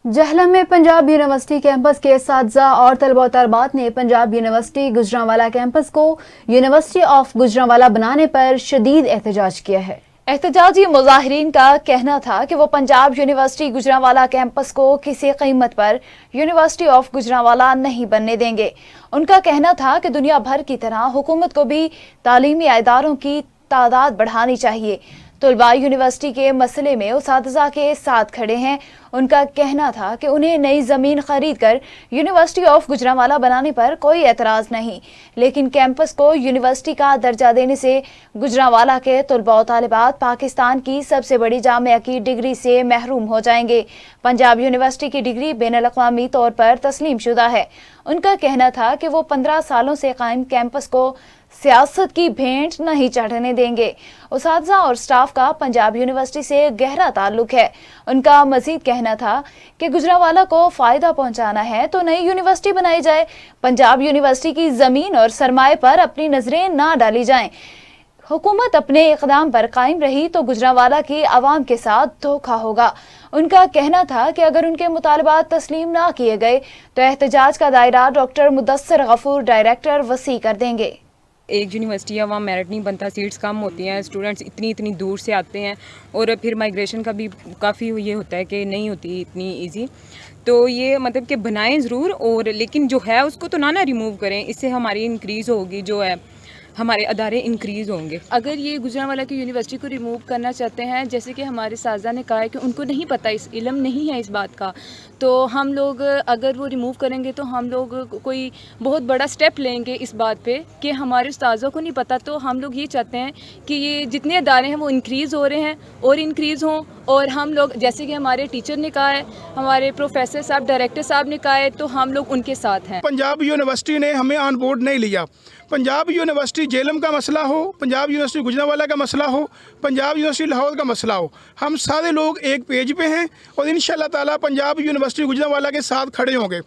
जहलम में Punjab university campus के असातिज़ा और तलबा तलबात ने पंजाब यूनिवर्सिटी गुजरांवाला कैंपस को यूनिवर्सिटी ऑफ गुजरांवाला बनाने पर शदीद एहतजाज किया है। एहतजाजी मुजाहिरीन का कहना था कि वो पंजाब यूनिवर्सिटी गुजरांवाला कैंपस को किसी कीमत पर यूनिवर्सिटी ऑफ गुजरांवाला नहीं बनने देंगे। उनका कहना था कि दुनिया भर की तरह हुकूमत को भी तालीमी इदारों की तादाद बढ़ानी चाहिए। तलबा यूनिवर्सिटी के मसले में उसातिज़ा के साथ खड़े हैं। उनका कहना था कि उन्हें नई ज़मीन खरीद कर यूनिवर्सिटी ऑफ गुजरांवाला बनाने पर कोई एतराज़ नहीं, लेकिन कैंपस को यूनिवर्सिटी का दर्जा देने से गुजरांवाला के तलबा और तालिबात पाकिस्तान की सबसे बड़ी जामिया की डिग्री से महरूम हो जाएंगे। पंजाब यूनिवर्सिटी की डिग्री बैनुल-अक़वामी तौर पर तस्लीम शुदा है। उनका कहना था कि वो 15 सालों से कायम कैंपस को सियासत की भेंट नहीं चढ़ने देंगे। उसातिज़ा और स्टाफ का पंजाब यूनिवर्सिटी से गहरा ताल्लुक है। उनका मजीद कहना था कि गुजरांवाला को फायदा पहुंचाना है तो नई यूनिवर्सिटी बनाई जाए। पंजाब यूनिवर्सिटी की जमीन और सरमाए पर अपनी नजरें ना डाली जाएं। हुकूमत अपने इक़दाम पर कायम रही तो गुजरांवाला की आवाम के साथ धोखा होगा। उनका कहना था कि अगर उनके मुतालबात तस्लीम ना किए गए तो एहतजाज का दायरा डॉक्टर मुदस्सिर गफूर डायरेक्टर वसी कर देंगे। एक यूनिवर्सिटी है, वहाँ मेरिट नहीं बनता, सीट्स कम होती हैं, स्टूडेंट्स इतनी दूर से आते हैं और फिर माइग्रेशन का भी काफ़ी ये होता है कि नहीं होती इतनी इजी। तो ये मतलब कि बनाएं ज़रूर, और लेकिन जो है उसको तो ना रिमूव करें। इससे हमारी इंक्रीज़ होगी, जो है हमारे अदारे इंक्रीज़ होंगे। अगर ये गुजरांवाला की यूनिवर्सिटी को रिमूव करना चाहते हैं, जैसे कि हमारे साज़ा ने कहा है कि उनको नहीं पता, इस इल्म नहीं है इस बात का, तो हम लोग अगर वो रिमूव करेंगे तो हम लोग कोई बहुत बड़ा स्टेप लेंगे इस बात पे कि हमारे उस्ताज़ों को नहीं पता। तो हम लोग ये चाहते हैं कि ये जितने अदारे हैं वो इंक्रीज़ हो रहे हैं और इंक्रीज़ हों, और हम लोग जैसे कि हमारे टीचर ने कहा है, हमारे प्रोफेसर साहब, डायरेक्टर साहब ने कहा है, तो हम लोग उनके साथ हैं। पंजाब यूनिवर्सिटी ने हमें ऑन बोर्ड नहीं लिया। पंजाब यूनिवर्सिटी जेलम का मसला हो, पंजाब यूनिवर्सिटी गुजरांवाला का मसला हो, पंजाब यूनिवर्सिटी लाहौर का मसला हो, हम सारे लोग एक पेज पे हैं और इंशाअल्लाह ताला पंजाब यूनिवर्सिटी गुजरांवाला के साथ खड़े होंगे।